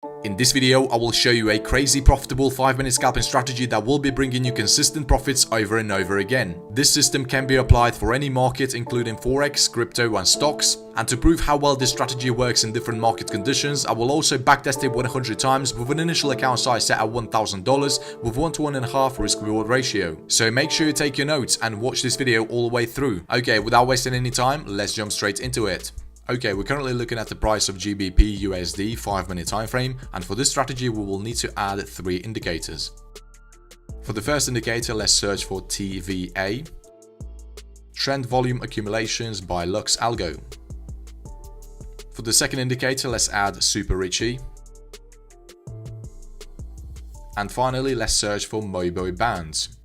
In this video, I will show you a crazy profitable 5-minute scalping strategy that will be bringing you consistent profits over and over again. This system can be applied for any market, including Forex, crypto and stocks. And to prove how well this strategy works in different market conditions, I will also backtest it 100 times with an initial account size set at $1,000 with 1 to 1.5 risk reward ratio. So make sure you take your notes and watch this video all the way through. Okay, without wasting any time, let's jump straight into it. Okay, we're currently looking at the price of GBP USD 5-minute time frame, and for this strategy we will need to add 3 indicators. For the first indicator, let's search for TVA, Trend Volume Accumulations by Lux Algo. For the second indicator, let's add Super Richie. And finally, let's search for Mobo Bands.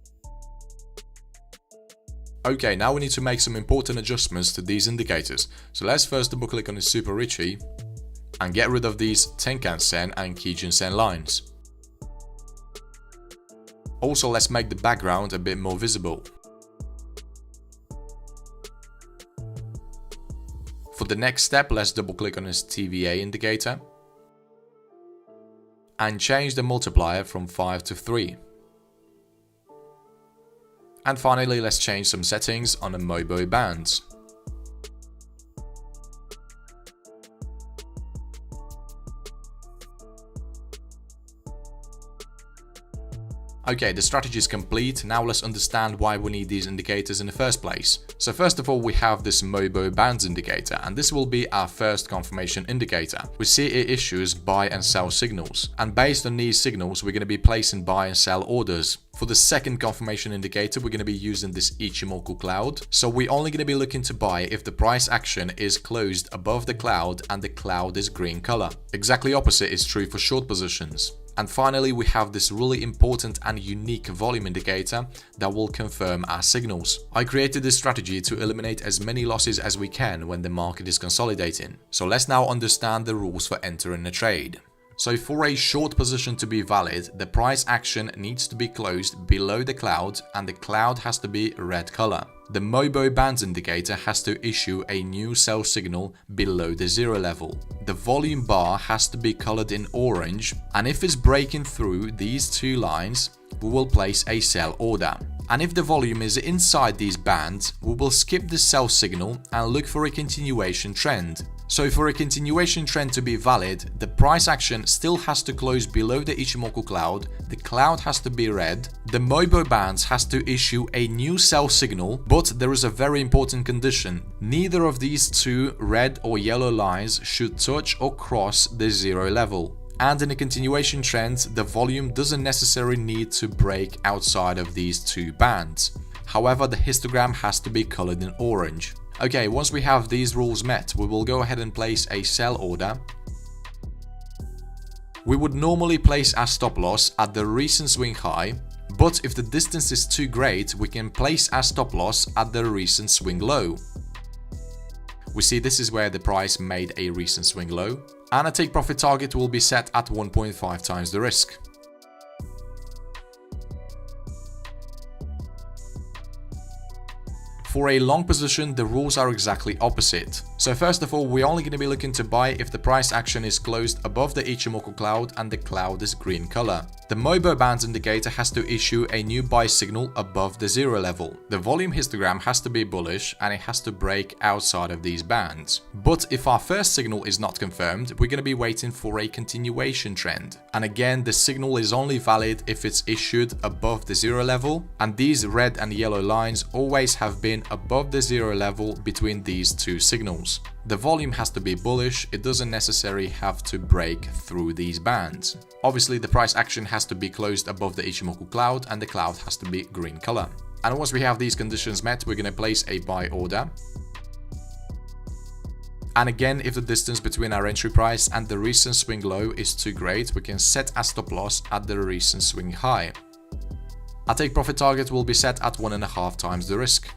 Okay, now we need to make some important adjustments to these indicators. So let's first double click on the Super Richie and get rid of these Tenkan Sen and Kijun Sen lines. Also, let's make the background a bit more visible. For the next step, let's double click on this TVA indicator and change the multiplier from 5 to 3. And finally, let's change some settings on the Mobo bands. Okay, the strategy is complete. Now let's understand why we need these indicators in the first place. So first of all, we have this Mobo bands indicator, and this will be our first confirmation indicator. We see it issues buy and sell signals, and based on these signals, we're going to be placing buy and sell orders. For the second confirmation indicator, we're going to be using this Ichimoku cloud. So we're only going to be looking to buy if the price action is closed above the cloud and the cloud is green color. Exactly opposite is true for short positions. And finally, we have this really important and unique volume indicator that will confirm our signals. I created this strategy to eliminate as many losses as we can when the market is consolidating. So let's now understand the rules for entering a trade. So for a short position to be valid, the price action needs to be closed below the cloud and the cloud has to be red color. The Mobo bands indicator has to issue a new sell signal below the 0 level. The volume bar has to be colored in orange, and if it's breaking through these 2 lines, we will place a sell order. And if the volume is inside these bands, we will skip the sell signal and look for a continuation trend. So for a continuation trend to be valid, the price action still has to close below the Ichimoku cloud, the cloud has to be red, the Mobo bands has to issue a new sell signal, but there is a very important condition. Neither of these 2 red or yellow lines should touch or cross the 0 level. And in a continuation trend, the volume doesn't necessarily need to break outside of these 2 bands. However, the histogram has to be colored in orange. Okay, once we have these rules met, we will go ahead and place a sell order. We would normally place our stop loss at the recent swing high, but if the distance is too great, we can place our stop loss at the recent swing low. We see this is where the price made a recent swing low, and a take profit target will be set at 1.5 times the risk. For a long position, the rules are exactly opposite. So first of all, we're only going to be looking to buy if the price action is closed above the Ichimoku cloud and the cloud is green color. The Mobo bands indicator has to issue a new buy signal above the 0 level. The volume histogram has to be bullish and it has to break outside of these bands. But if our first signal is not confirmed, we're going to be waiting for a continuation trend. And again, the signal is only valid if it's issued above the 0 level, and these red and yellow lines always have been above the 0 level between these 2 signals. The volume has to be bullish, it doesn't necessarily have to break through these bands. Obviously, the price action has to be closed above the Ichimoku cloud and the cloud has to be green color. And once we have these conditions met, we're going to place a buy order. And again, if the distance between our entry price and the recent swing low is too great, we can set a stop loss at the recent swing high. Our take profit target will be set at 1.5 times the risk.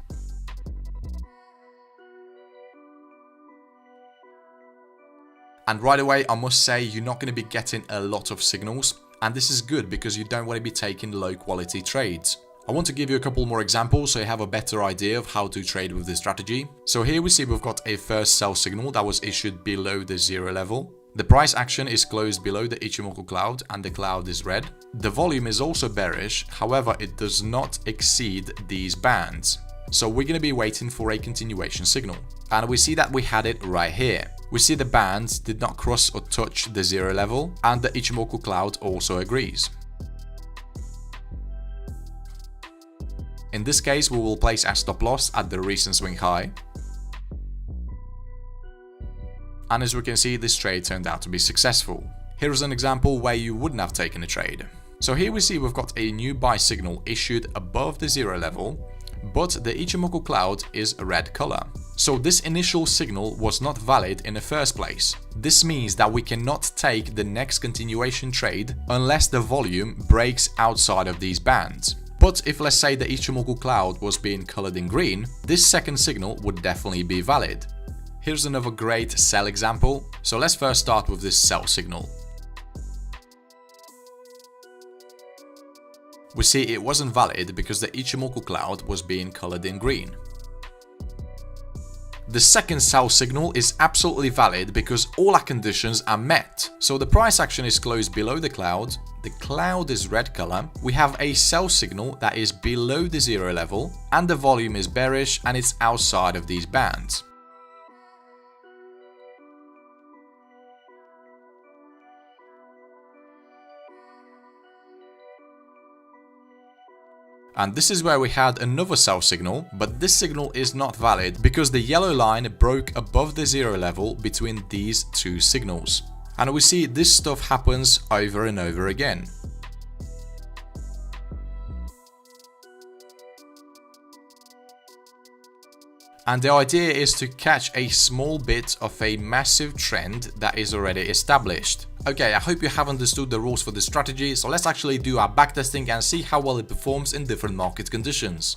And right away, I must say, you're not going to be getting a lot of signals, and this is good because you don't want to be taking low quality trades. I want to give you a couple more examples so you have a better idea of how to trade with this strategy. So here we see we've got a first sell signal that was issued below the 0 level. The price action is closed below the Ichimoku cloud and the cloud is red. The volume is also bearish, however it does not exceed these bands. So we're going to be waiting for a continuation signal. And we see that we had it right here. We see the bands did not cross or touch the zero level, and the Ichimoku cloud also agrees. In this case, we will place our stop loss at the recent swing high. And as we can see, this trade turned out to be successful. Here is an example where you wouldn't have taken a trade. So here we see we've got a new buy signal issued above the zero level, but the Ichimoku cloud is a red color. So this initial signal was not valid in the first place. This means that we cannot take the next continuation trade unless the volume breaks outside of these bands. But if, let's say, the Ichimoku cloud was being colored in green, this second signal would definitely be valid. Here's another great sell example. So let's first start with this sell signal. We see it wasn't valid because the Ichimoku cloud was being colored in green. The second sell signal is absolutely valid because all our conditions are met. So the price action is closed below the cloud is red color, we have a sell signal that is below the zero level, and the volume is bearish and it's outside of these bands. And this is where we had another sell signal, but this signal is not valid because the yellow line broke above the zero level between these two signals. And we see this stuff happens over and over again. And the idea is to catch a small bit of a massive trend that is already established. Okay, I hope you have understood the rules for this strategy, so let's actually do our backtesting and see how well it performs in different market conditions.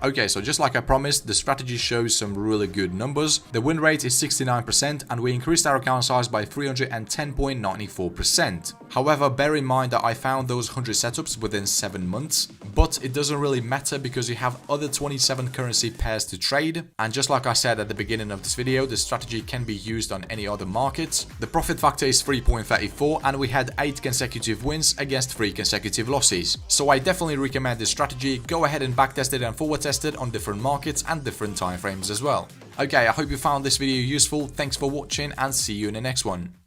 Okay, so just like I promised, the strategy shows some really good numbers. The win rate is 69% and we increased our account size by 310.94%. However, bear in mind that I found those 100 setups within 7 months, but it doesn't really matter because you have other 27 currency pairs to trade. And just like I said at the beginning of this video, the strategy can be used on any other markets. The profit factor is 3.34 and we had 8 consecutive wins against 3 consecutive losses. So I definitely recommend this strategy. Go ahead and backtest it and forward test it on different markets and different time frames as well. Okay, I hope you found this video useful. Thanks for watching and see you in the next one.